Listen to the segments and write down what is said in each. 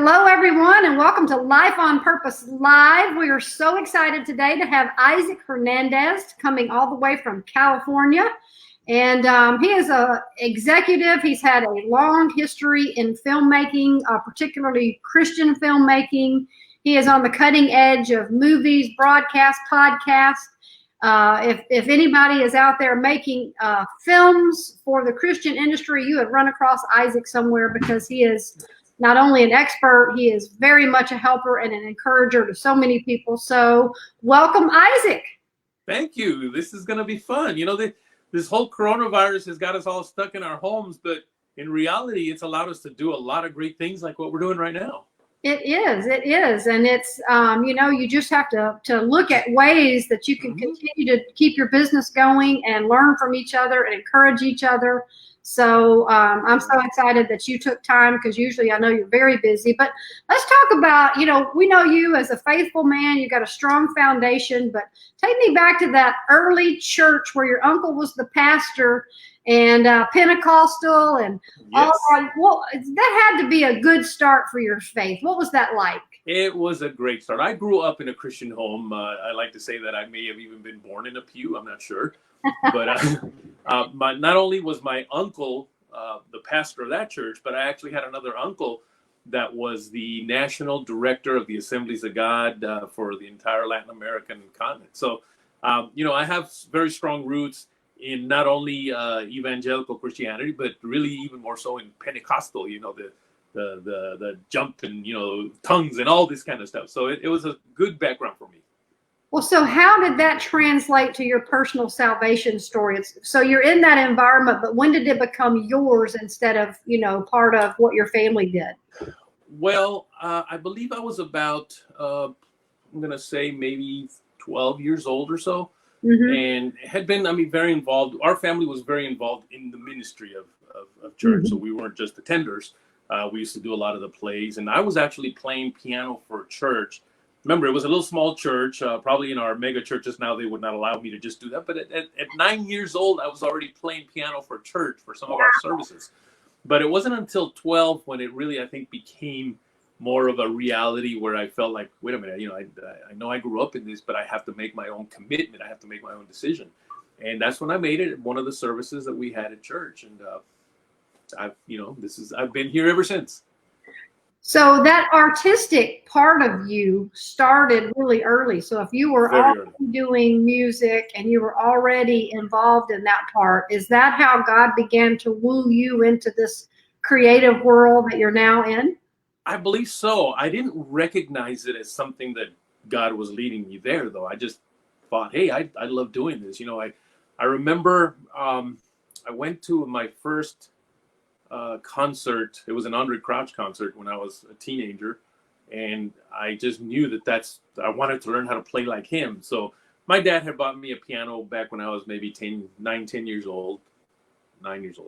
Hello, everyone, and welcome to Life on Purpose Live. We are so excited today to have Isaac Hernandez coming all the way from California. And he is an executive. He's had a long history in filmmaking, particularly Christian filmmaking. He is on the cutting edge of movies, broadcast, podcasts. If anybody is out there making films for the Christian industry, you have run across Isaac somewhere, because he is not only an expert, he is very much a helper and an encourager to so many people. So welcome, Isaac. Thank you. This is going to be fun. You know, this whole coronavirus has got us all stuck in our homes, but in reality, it's allowed us to do a lot of great things like what we're doing right now. It is. And it's, you just have to look at ways that you can continue to keep your business going and learn from each other and encourage each other. So I'm so excited that you took time, because usually I know you're very busy. But let's talk about, we know you as a faithful man. You got a strong foundation. But take me back to that early church where your uncle was the pastor and Pentecostal and Yes. all that. Well, that had to be a good start for your faith. What was that like? It was a great start. I grew up in a Christian home. I like to say that I may have even been born in a pew. I'm not sure. But not only was my uncle the pastor of that church, but I actually had another uncle that was the national director of the Assemblies of God for the entire Latin American continent. So, I have very strong roots in not only evangelical Christianity, but really even more so in Pentecostal, the jump and, tongues and all this kind of stuff. So it was a good background for me. Well, so how did that translate to your personal salvation story? So you're in that environment, but when did it become yours instead of, part of what your family did? Well, I believe I was about, I'm going to say maybe 12 years old or so, and had been, very involved. Our family was very involved in the ministry of church. So we weren't just attenders. We used to do a lot of the plays, and I was actually playing piano for church. Remember, it was a little small church. Probably in our mega churches now, they would not allow me to just do that. But at 9 years old, I was already playing piano for church for some of our services. But it wasn't until 12 when it really, I think, became more of a reality, where I felt like, wait a minute, I know I grew up in this, but I have to make my own commitment. I have to make my own decision. And that's when I made it one of the services that we had at church. And I've been here ever since. So that artistic part of you started really early. So if you were already doing music and you were already involved in that part, is that how God began to woo you into this creative world that you're now in? I believe so. I didn't recognize it as something that God was leading me there, though. I just thought, hey, I love doing this. I remember I went to my first concert. It was an Andre Crouch concert when I was a teenager, and I just knew that I wanted to learn how to play like him. So my dad had bought me a piano back when I was maybe 10 years old. It's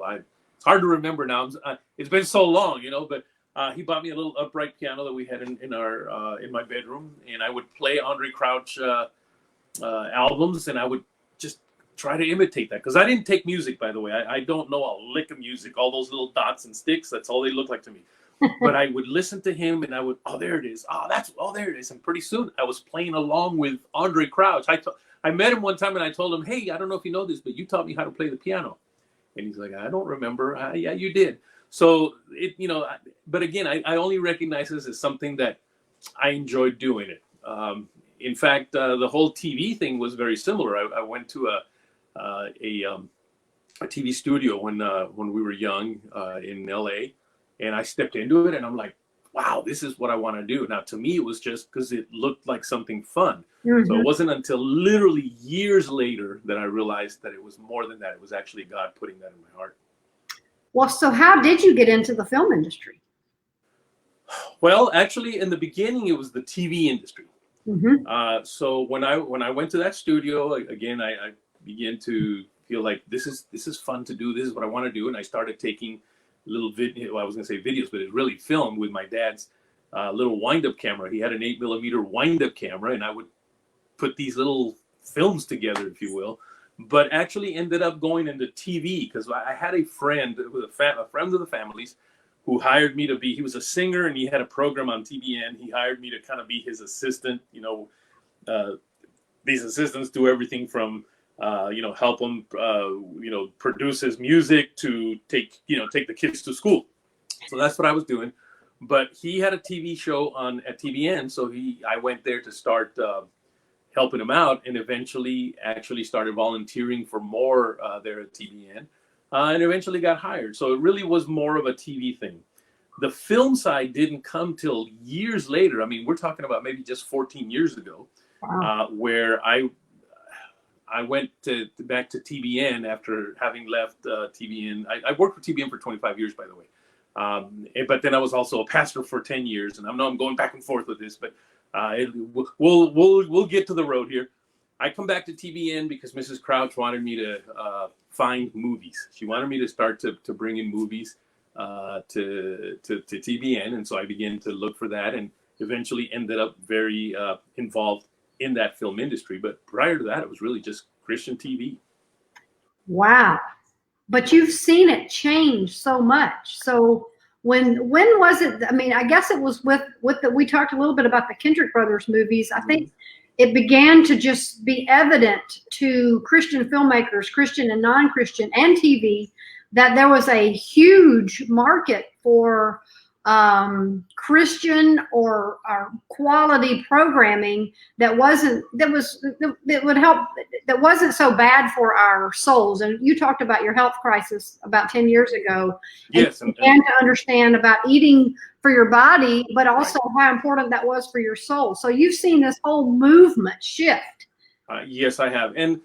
hard to remember now. It's been so long, but he bought me a little upright piano that we had in my bedroom, and I would play Andre Crouch albums, and I would just try to imitate that, because I didn't take music, by the way. I don't know a lick of music. All those little dots and sticks, that's all they look like to me. But I would listen to him, and I would, there it is. There it is. And pretty soon I was playing along with Andre Crouch. I met him one time, and I told him, hey, I don't know if you know this, but you taught me how to play the piano. And he's like, I don't remember. Yeah, you did. So but again, I only recognize this as something that I enjoyed doing it. In fact, the whole TV thing was very similar. I went to a TV studio when we were young in LA, and I stepped into it, and I'm like, wow, this is what I want to do. Now, to me, it was just because it looked like something fun. So it wasn't until literally years later that I realized that it was more than that. It was actually God putting that in my heart. Well, so how did you get into the film industry? Well, actually, in the beginning, it was the TV industry. So when I went to that studio, again, I began to feel like this is fun to do. This is what I want to do. And I started taking little video. Well, I was going to say videos, but it really filmed with my dad's little wind-up camera. He had an 8mm wind-up camera, and I would put these little films together, if you will. But actually ended up going into TV, because I had a friend, it was a friend of the family's, who hired me to be, he was a singer and he had a program on TBN. He hired me to kind of be his assistant. These assistants do everything from, help him, produce his music to take the kids to school. So that's what I was doing. But he had a TV show at TBN. So I went there to start helping him out, and eventually actually started volunteering for more there at TBN. And eventually got hired. So it really was more of a TV thing. The film side didn't come till years later. I mean, we're talking about maybe just 14 years ago, Wow. where I went back to TBN after having left TBN. I worked for TBN for 25 years, by the way. But then I was also a pastor for 10 years. And I know I'm going back and forth with this, but we'll get to the road here. I come back to TBN because Mrs. Crouch wanted me to find movies. She wanted me to start to bring in movies to TBN, and so I began to look for that, and eventually ended up very involved in that film industry. But prior to that, it was really just Christian TV. Wow. But you've seen it change so much. So when was it? I mean, I guess it was with we talked a little bit about the Kendrick Brothers movies. I think it began to just be evident to Christian filmmakers, Christian and non-Christian, and TV, that there was a huge market for Christian or quality programming that wasn't so bad for our souls. And you talked about your health crisis about 10 years ago. Yes, and began to understand about eating for your body, but also how important that was for your soul. So you've seen this whole movement shift. Yes, I have. And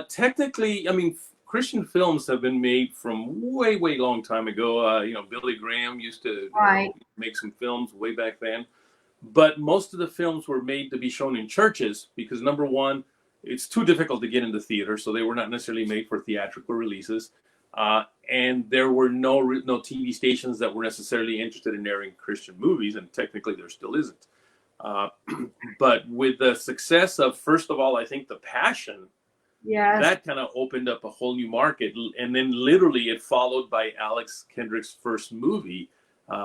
technically, I mean, Christian films have been made from way long time ago. Billy Graham used to make some films way back then. But most of the films were made to be shown in churches because, number one, it's too difficult to get into theater, so they were not necessarily made for theatrical releases. And there were no TV stations that were necessarily interested in airing Christian movies, and technically there still isn't. But with the success of, first of all, I think The Passion, yes, that kind of opened up a whole new market. And then literally it followed by Alex Kendrick's first movie,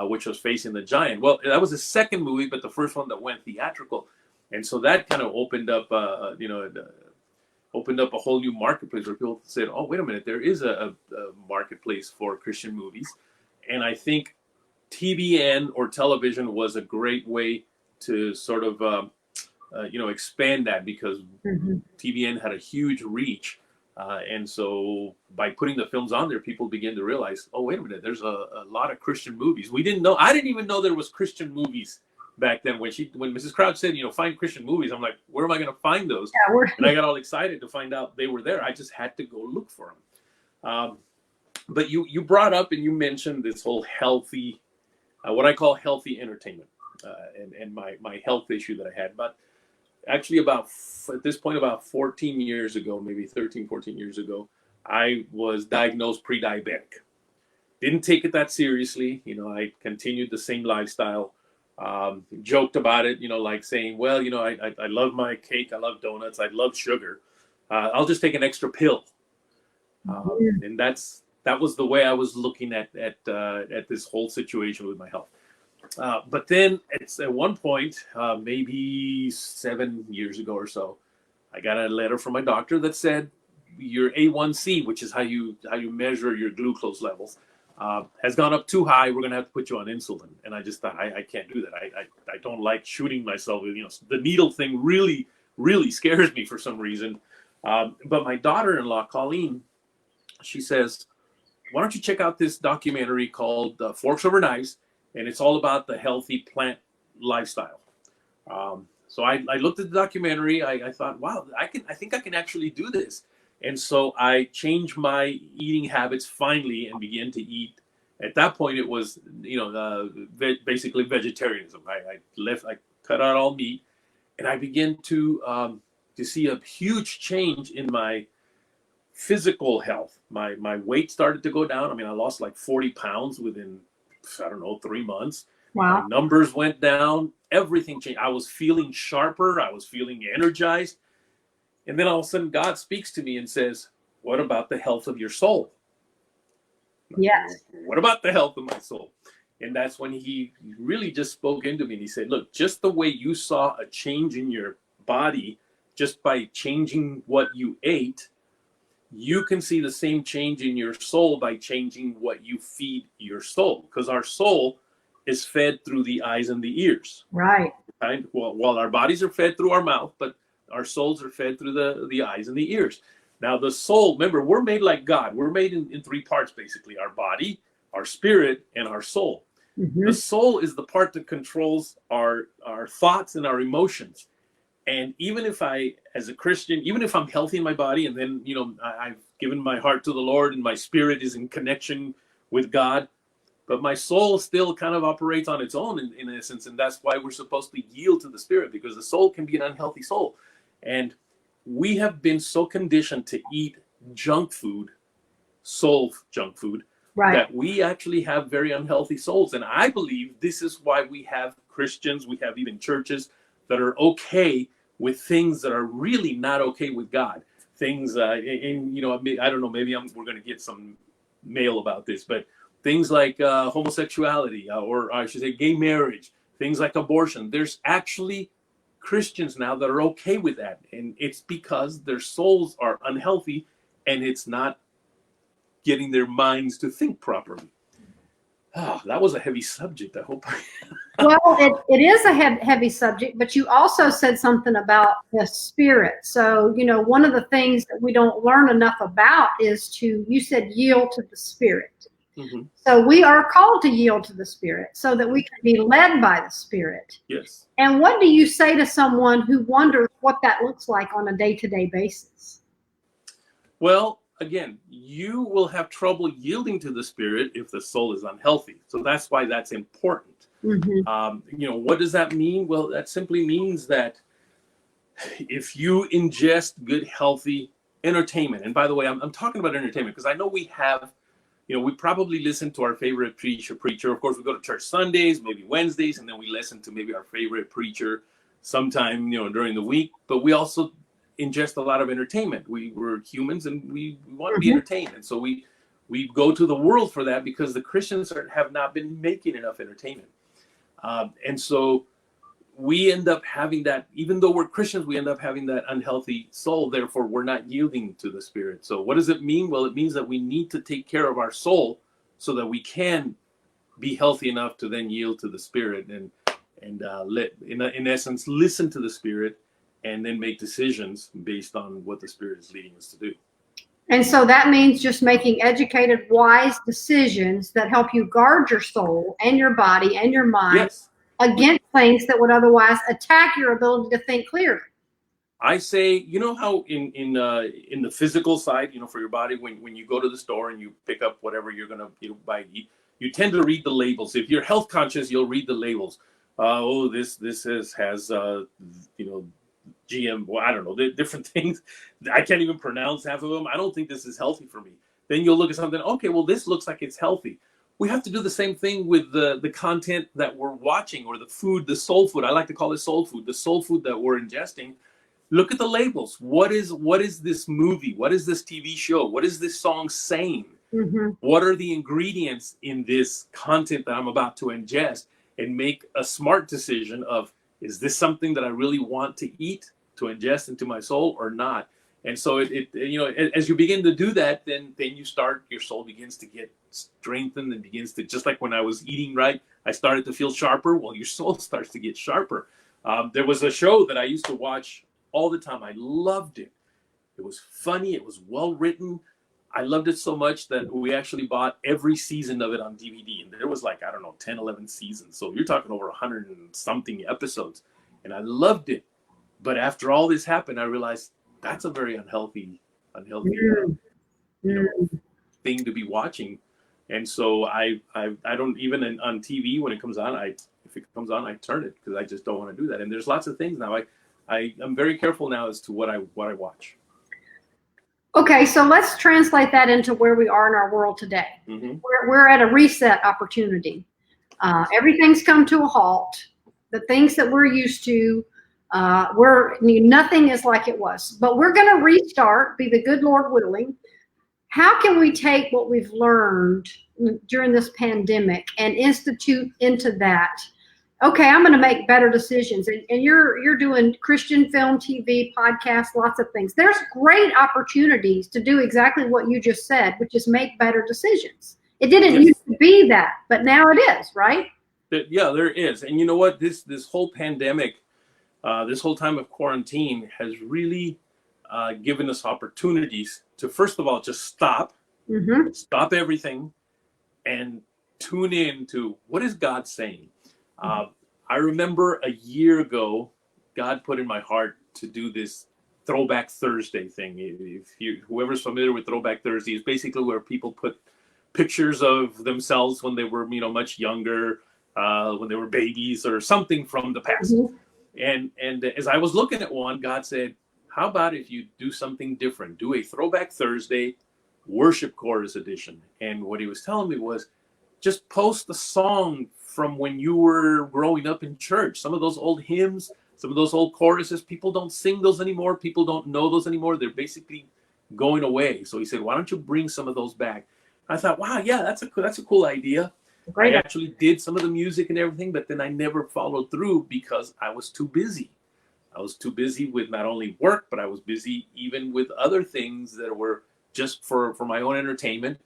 which was Facing the Giant. Well, that was his second movie, but the first one that went theatrical. And so that kind of opened up, opened up a whole new marketplace where people said, oh, wait a minute, there is a marketplace for Christian movies. And I think TBN or television was a great way to sort of, expand that, because TBN had a huge reach. And so by putting the films on there, people begin to realize, oh, wait a minute, there's a lot of Christian movies. I didn't even know there was Christian movies back then. When Mrs. Crouch said, find Christian movies, I'm like, where am I going to find those? Yeah, and I got all excited to find out they were there. I just had to go look for them. But you brought up and you mentioned this whole healthy, what I call healthy entertainment, and my health issue that I had. But actually at this point, about 14 years ago, maybe 13, 14 years ago, I was diagnosed pre-diabetic. Didn't take it that seriously. I continued the same lifestyle. Joked about it, like saying, well, I love my cake, I love donuts, I love sugar. I'll just take an extra pill. And that was the way I was looking at this whole situation with my health. But then at one point, maybe 7 years ago or so, I got a letter from my doctor that said your A1C, which is how you measure your glucose levels, has gone up too high. We're going to have to put you on insulin. And I just thought, I can't do that. I don't like shooting myself. The needle thing really, really scares me for some reason. But my daughter-in-law, Colleen, she says, why don't you check out this documentary called Forks Over Knives? And it's all about the healthy plant lifestyle. So I looked at the documentary. I thought, wow, I think I can actually do this. And so I changed my eating habits finally and began to eat. At that point, it was, basically vegetarianism. I cut out all meat, and I began to see a huge change in my physical health. My weight started to go down. I mean, I lost like 40 pounds within, 3 months. Wow. My numbers went down. Everything changed. I was feeling sharper. I was feeling energized. And then all of a sudden, God speaks to me and says, what about the health of your soul? Yes. What about the health of my soul? And that's when he really just spoke into me. And he said, look, just the way you saw a change in your body just by changing what you ate, you can see the same change in your soul by changing what you feed your soul. Because our soul is fed through the eyes and the ears. Right. Right? Well, while our bodies are fed through our mouth, but our souls are fed through the eyes and the ears. Now, the soul, remember, we're made like God. We're made in three parts, basically: our body, our spirit, and our soul. Mm-hmm. The soul is the part that controls our thoughts and our emotions. And even if I, as a Christian, even if I'm healthy in my body, and then, I've given my heart to the Lord and my spirit is in connection with God, but my soul still kind of operates on its own in essence. And that's why we're supposed to yield to the spirit, because the soul can be an unhealthy soul. And we have been so conditioned to eat junk food, soul junk food, right, that we actually have very unhealthy souls. And I believe this is why we have Christians, we have even churches that are okay with things that are really not okay with God. Things, I don't know, maybe we're going to get some mail about this, but things like homosexuality, or I should say gay marriage, things like abortion. There's actually Christians now that are okay with that. And it's because their souls are unhealthy and it's not getting their minds to think properly. Oh, that was a heavy subject. I hope. Well, it is a heavy subject, but you also said something about the spirit. So, one of the things that we don't learn enough about is you said yield to the spirit. Mm-hmm. So we are called to yield to the spirit so that we can be led by the spirit. Yes. And what do you say to someone who wonders what that looks like on a day-to-day basis? Well, again, you will have trouble yielding to the spirit if the soul is unhealthy. So that's why that's important. Mm-hmm. What does that mean? Well, that simply means that if you ingest good, healthy entertainment, and by the way, I'm talking about entertainment because I know we have, we probably listen to our favorite preacher. Of course, we go to church Sundays, maybe Wednesdays, and then we listen to maybe our favorite preacher sometime, during the week. But we also ingest a lot of entertainment. We're humans and we want to be entertained. And so we go to the world for that because the Christians have not been making enough entertainment. And so we end up having that, even though we're Christians, we end up having that unhealthy soul. Therefore, we're not yielding to the spirit. So what does it mean? Well, it means that we need to take care of our soul so that we can be healthy enough to then yield to the spirit and in essence, listen to the spirit and then make decisions based on what the spirit is leading us to do. And so that means just making educated, wise decisions that help you guard your soul and your body and your mind against things that would otherwise attack your ability to think clearly. I say, how in the physical side, for your body, when you go to the store and you pick up whatever you're going to buy, you tend to read the labels. If you're health conscious, you'll read the labels. This has GM, well, I don't know, different things. I can't even pronounce half of them. I don't think this is healthy for me. Then you'll look at something, okay, well, this looks like it's healthy. We have to do the same thing with the content that we're watching, or the food, the soul food. I like to call it soul food, the soul food that we're ingesting. Look at the labels. What is this movie? What is this TV show? What is this song saying? Mm-hmm. What are the ingredients in this content that I'm about to ingest? And make a smart decision of, is this something that I really want to eat, to ingest into my soul, or not? And so as you begin to do that, then your soul begins to get strengthened and begins to, just like when I was eating right, I started to feel sharper. Well, your soul starts to get sharper. There was a show that I used to watch all the time. I loved it. It was funny. It was well written. I loved it so much that we actually bought every season of it on DVD. And there was 10, 11 seasons. So you're talking over 100 and something episodes. And I loved it. But after all this happened, I realized that's a very unhealthy thing to be watching. And so I don't, even on TV, when it comes on, if it comes on, I turn it because I just don't want to do that. And there's lots of things now. I'm very careful now as to what I watch. Okay, so let's translate that into where we are in our world today. Mm-hmm. We're at a reset opportunity. Everything's come to a halt. The things that we're used to, nothing is like it was. But we're going to restart, be the good Lord willing. How can we take what we've learned during this pandemic and institute into that, okay, I'm going to make better decisions. And you're doing Christian film, TV, podcasts, lots of things. There's great opportunities to do exactly what you just said, which is make better decisions. It didn't used to be that, but now it is, right? Yeah, there is. And you know what? This whole pandemic, this whole time of quarantine has really given us opportunities to, first of all, just stop everything and tune in to what is God saying. I remember a year ago, God put in my heart to do this Throwback Thursday thing. Whoever's familiar with Throwback Thursday, is basically where people put pictures of themselves when they were, much younger, when they were babies or something from the past. And as I was looking at one, God said, how about if you do something different? Do a Throwback Thursday worship chorus edition. And what he was telling me was, just post a song from when you were growing up in church. Some of those old hymns, some of those old choruses, people don't sing those anymore. People don't know those anymore. They're basically going away. So he said, why don't you bring some of those back? I thought, wow, yeah, that's a cool idea. I actually did some of the music and everything, but then I never followed through because I was too busy. I was too busy with not only work, but I was busy even with other things that were just for my own entertainment.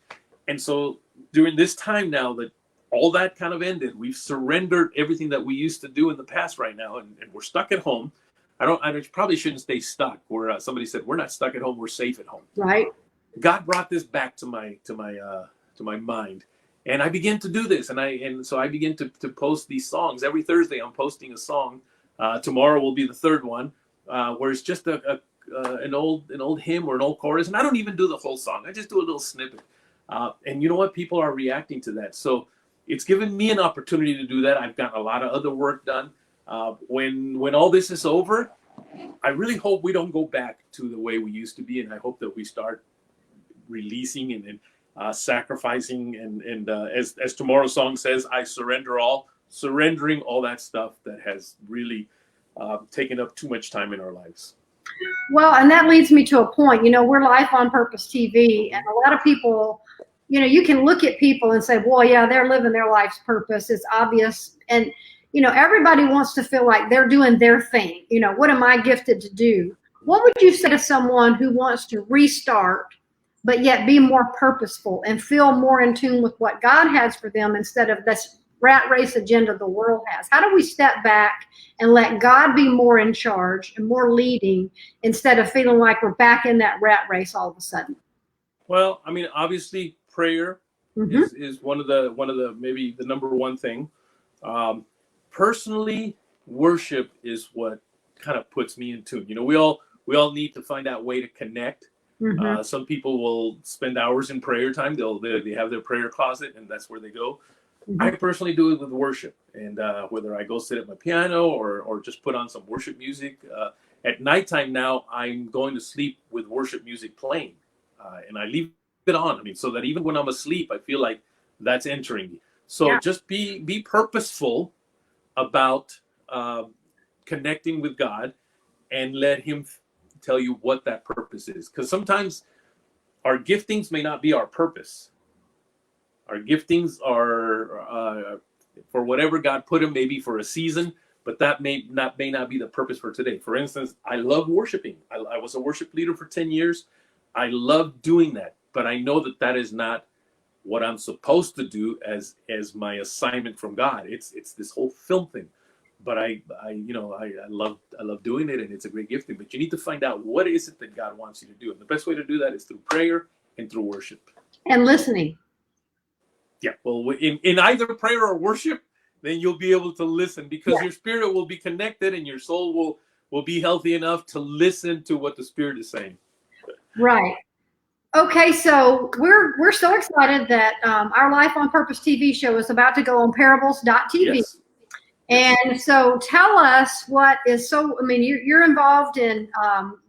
And so during this time now that all that kind of ended, we've surrendered everything that we used to do in the past right now, and we're stuck at home. I probably shouldn't stay stuck. Where somebody said, we're not stuck at home, we're safe at home. Right. God brought this back to my mind. And I began to do this, and so I began to post these songs. Every Thursday I'm posting a song. Tomorrow will be the third one, where it's just an old hymn or an old chorus, and I don't even do the whole song. I just do a little snippet. And you know what? People are reacting to that. So it's given me an opportunity to do that. I've got a lot of other work done. When all this is over, I really hope we don't go back to the way we used to be, and I hope that we start releasing and sacrificing and as tomorrow's song says, I surrender all, surrendering all that stuff that has really taken up too much time in our lives. Well, and that leads me to a point. We're Life on Purpose TV, and a lot of people, you can look at people and say, well, yeah, they're living their life's purpose. It's obvious. And, everybody wants to feel like they're doing their thing. What am I gifted to do? What would you say to someone who wants to restart, but yet be more purposeful and feel more in tune with what God has for them instead of this rat race agenda the world has? How do we step back and let God be more in charge and more leading instead of feeling like we're back in that rat race all of a sudden? Well, I mean, obviously prayer is one of the maybe the number one thing. Personally, worship is what kind of puts me in tune. We all need to find that way to connect. Some people will spend hours in prayer time. They have their prayer closet, and that's where they go. I personally do it with worship, and whether I go sit at my piano or just put on some worship music. At nighttime now, I'm going to sleep with worship music playing, and I leave it on. I mean, so that even when I'm asleep, I feel like that's entering me. So just be purposeful about connecting with God, and let Him tell you what that purpose is. Because sometimes our giftings may not be our purpose. Our giftings are for whatever God put them, maybe for a season, but that may not be the purpose for today. For instance, I love worshiping. I was a worship leader for 10 years. I love doing that, but I know that is not what I'm supposed to do as my assignment from God. It's this whole film thing. But I love doing it, and it's a great gifting. But you need to find out what is it that God wants you to do, and the best way to do that is through prayer and through worship and listening. Yeah, well, in either prayer or worship, then you'll be able to listen, because your spirit will be connected, and your soul will be healthy enough to listen to what the Spirit is saying. Right. Okay, so we're so excited that our Life on Purpose TV show is about to go on Parables.tv. Yes. And so tell us what is you're involved in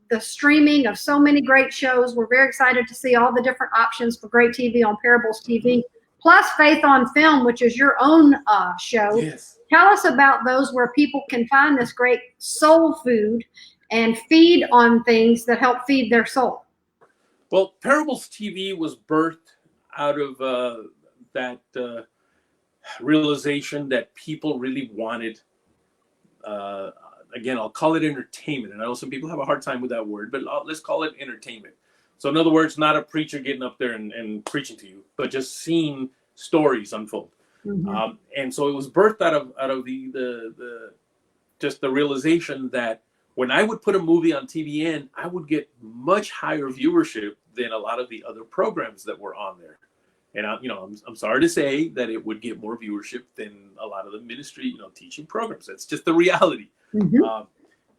the streaming of so many great shows. We're very excited to see all the different options for great TV on Parables TV, plus Faith on Film, which is your own show. Yes. Tell us about those where people can find this great soul food and feed on things that help feed their soul. Well, Parables TV was birthed out of that realization that people really wanted, again, I'll call it entertainment. And I know some people have a hard time with that word, but let's call it entertainment. So in other words, not a preacher getting up there and preaching to you, but just seeing stories unfold. Mm-hmm. And so it was birthed out of the just the realization that when I would put a movie on TVN, I would get much higher viewership than a lot of the other programs that were on there. And I'm sorry to say that it would get more viewership than a lot of the ministry, teaching programs. That's just the reality. Mm-hmm.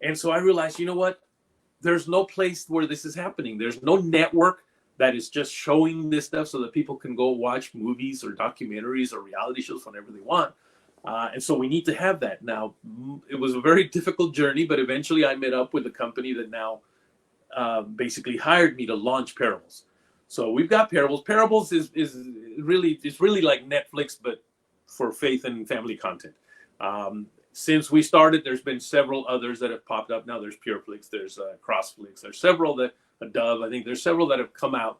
And so I realized, you know what? There's no place where this is happening. There's no network that is just showing this stuff so that people can go watch movies or documentaries or reality shows whenever they want. And so we need to have that. Now, it was a very difficult journey, but eventually I met up with a company that now basically hired me to launch Parables. So we've got Parables. Parables is really like Netflix, but for faith and family content. Since we started, there's been several others that have popped up. Now there's PureFlix, there's CrossFlix, there's several that Dove. I think there's several that have come out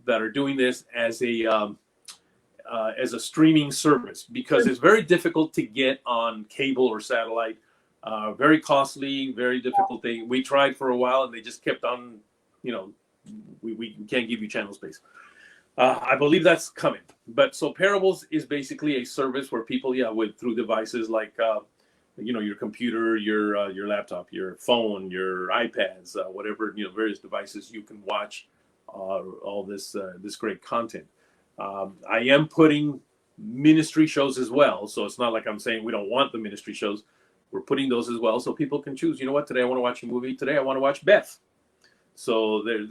that are doing this as a streaming service, because it's very difficult to get on cable or satellite. Very costly, very difficult thing. We tried for a while and they just kept on, we can't give you channel space. I believe that's coming. But so Parables is basically a service where people, through devices like, your computer, your laptop, your phone, your iPads, whatever, various devices, you can watch all this great content. I am putting ministry shows as well. So it's not like I'm saying we don't want the ministry shows. We're putting those as well so people can choose. You know what? Today I want to watch a movie. Today I want to watch Beth. So there's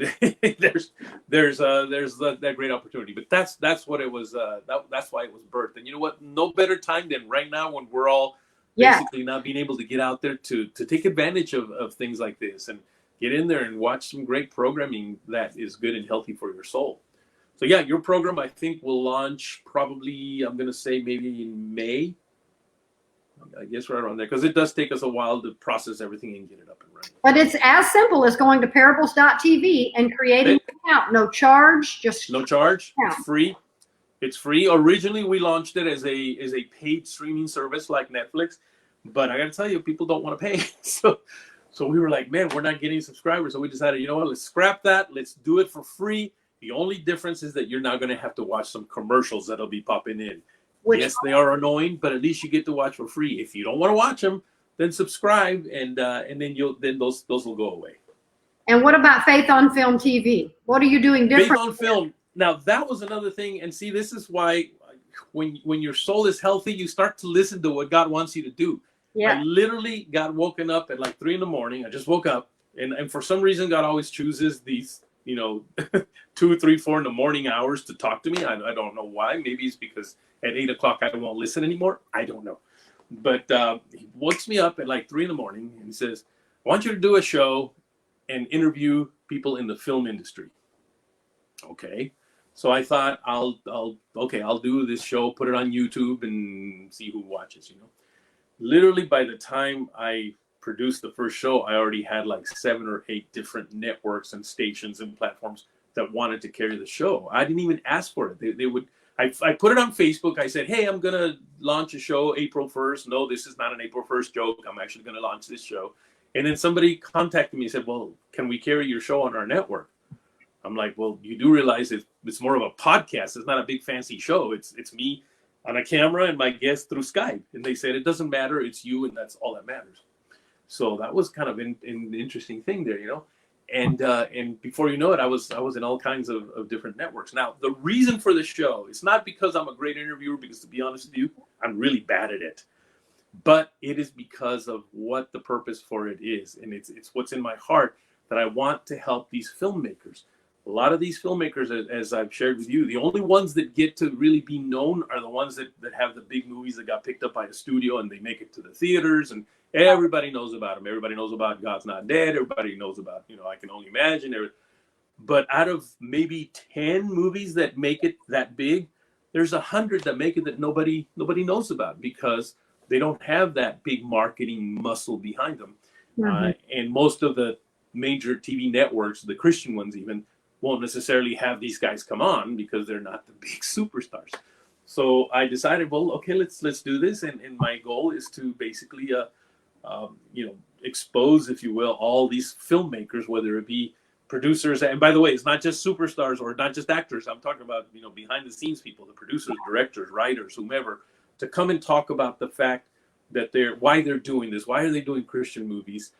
that great opportunity. But that's what it was. That's why it was birthed. And you know what? No better time than right now when we're all basically not being able to get out there to take advantage of things like this and get in there and watch some great programming that is good and healthy for your soul. So your program I think will launch probably, I'm going to say maybe in May. I guess right around there, because it does take us a while to process everything and get it up and running. But it's as simple as going to parables.tv and creating an account. No charge, just no charge. It's free. It's free. Originally, we launched it as a paid streaming service like Netflix, but I got to tell you, people don't want to pay. So we were like, man, we're not getting subscribers. So we decided, you know what? Let's scrap that. Let's do it for free. The only difference is that you're not going to have to watch some commercials that'll be popping in. Yes, they are annoying, but at least you get to watch for free. If you don't want to watch them, then subscribe, and then those will go away. And what about Faith on Film TV? What are you doing different? Faith on Film. Now that was another thing, and see, this is why when your soul is healthy, you start to listen to what God wants you to do. Yeah. I literally got woken up at like 3 a.m. I just woke up, and for some reason, God always chooses these 2, 3, 4 in the morning hours to talk to me. I don't know why. Maybe it's because at 8 o'clock I won't listen anymore. I don't know. But he wakes me up at like 3 a.m. and says, I want you to do a show and interview people in the film industry. Okay. So I thought I'll do this show, put it on YouTube and see who watches, Literally by the time I produced the first show, I already had like 7 or 8 different networks and stations and platforms that wanted to carry the show. I didn't even ask for it. They would. I put it on Facebook. I said, hey, I'm going to launch a show April 1st. No, this is not an April 1st joke. I'm actually going to launch this show. And then somebody contacted me and said, well, can we carry your show on our network? I'm like, well, you do realize it's more of a podcast. It's not a big fancy show. It's me on a camera and my guest through Skype. And they said, it doesn't matter. It's you, and that's all that matters. So that was kind of an interesting thing there, And before you know it, I was in all kinds of different networks. Now, the reason for the show, it's not because I'm a great interviewer, because to be honest with you, I'm really bad at it. But it is because of what the purpose for it is. And it's what's in my heart, that I want to help these filmmakers. A lot of these filmmakers, as I've shared with you, the only ones that get to really be known are the ones that have the big movies that got picked up by a studio and they make it to the theaters, and everybody knows about them. Everybody knows about God's Not Dead. Everybody knows about, I Can Only Imagine. But out of maybe 10 movies that make it that big, there's 100 that make it that nobody knows about, because they don't have that big marketing muscle behind them. Mm-hmm. And most of the major TV networks, the Christian ones even, won't necessarily have these guys come on because they're not the big superstars. So I decided, well, okay, let's do this, and my goal is to basically, expose, if you will, all these filmmakers, whether it be producers, and by the way, it's not just superstars or not just actors. I'm talking about behind the scenes people, the producers, directors, writers, whomever, to come and talk about the fact that why they're doing this, why are they doing Christian movies,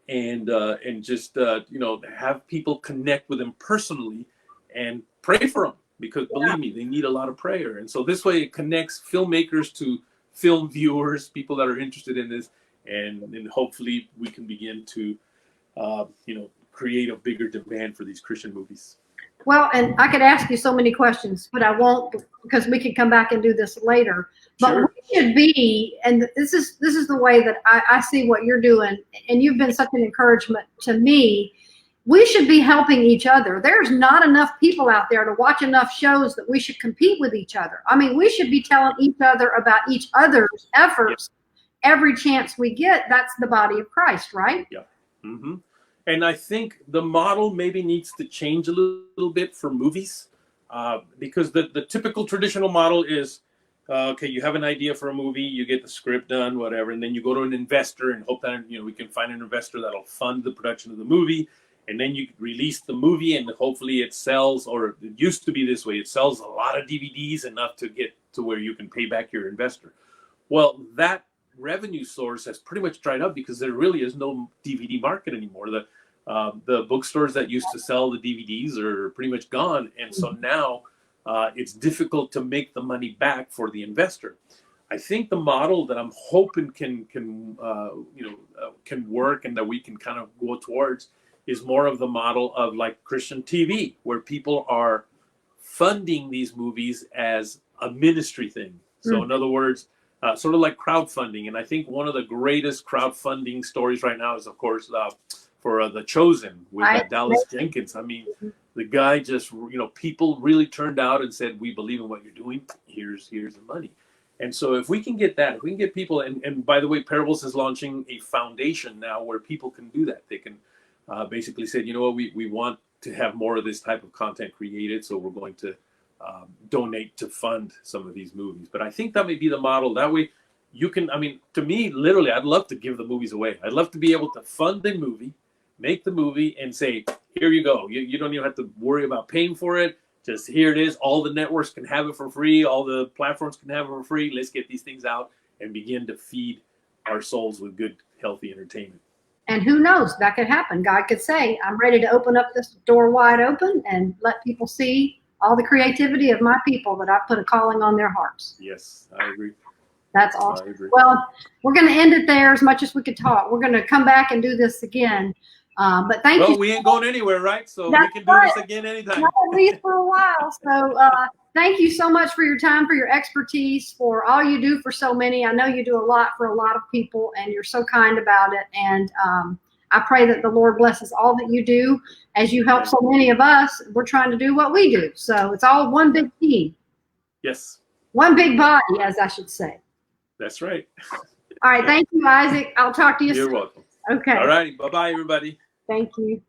and just have people connect with them personally and pray for them, because believe me, they need a lot of prayer. And so this way it connects filmmakers to film viewers, people that are interested in this, and then hopefully we can begin to create a bigger demand for these Christian movies. Well, and I could ask you so many questions, but I won't, because we could come back and do this later. But Sure. We should be, and this is the way that I see what you're doing, and you've been such an encouragement to me. We should be helping each other. There's not enough people out there to watch enough shows that we should compete with each other. I mean, we should be telling each other about each other's efforts every chance we get. That's the body of Christ, right? Yeah. Mm-hmm. And I think the model maybe needs to change a little bit for movies, because the typical traditional model is, okay, you have an idea for a movie, you get the script done, whatever, and then you go to an investor and hope that we can find an investor that'll fund the production of the movie, and then you release the movie, and hopefully it sells, or it used to be this way, it sells a lot of DVDs, enough to get to where you can pay back your investor. Well, that revenue source has pretty much dried up, because there really is no DVD market anymore. The bookstores that used to sell the DVDs are pretty much gone, and so now it's difficult to make the money back for the investor. I think the model that I'm hoping can work, and that we can kind of go towards, is more of the model of like Christian TV, where people are funding these movies as a ministry thing. So in other words, sort of like crowdfunding. And I think one of the greatest crowdfunding stories right now is, of course, for The Chosen with Dallas Jenkins. I mean, the guy just, people really turned out and said, we believe in what you're doing. Here's the money. And so if we can get that, if we can get people, and by the way, Parables is launching a foundation now where people can do that. They can basically say, we want to have more of this type of content created, so we're going to donate to fund some of these movies. But I think that may be the model. That way you can, to me, literally, I'd love to give the movies away. I'd love to be able to fund the movie, make the movie, and say, here you go. You don't even have to worry about paying for it. Just here it is. All the networks can have it for free. All the platforms can have it for free. Let's get these things out and begin to feed our souls with good, healthy entertainment. And who knows, that could happen. God could say, I'm ready to open up this door wide open and let people see all the creativity of my people that I put a calling on their hearts. Yes, I agree. That's awesome. Well, we're going to end it there as much as we could talk. We're going to come back and do this again. But thank you. Well, we ain't going anywhere, right? So we can do this again anytime. Not at least for a while. So thank you so much for your time, for your expertise, for all you do for so many. I know you do a lot for a lot of people, and you're so kind about it. And I pray that the Lord blesses all that you do as you help so many of us. We're trying to do what we do. So it's all one big team. Yes. One big body, as I should say. That's right. All right. Thank you, Isaac. I'll talk to you soon. You're welcome. Okay. All righty. Bye-bye, everybody. Thank you.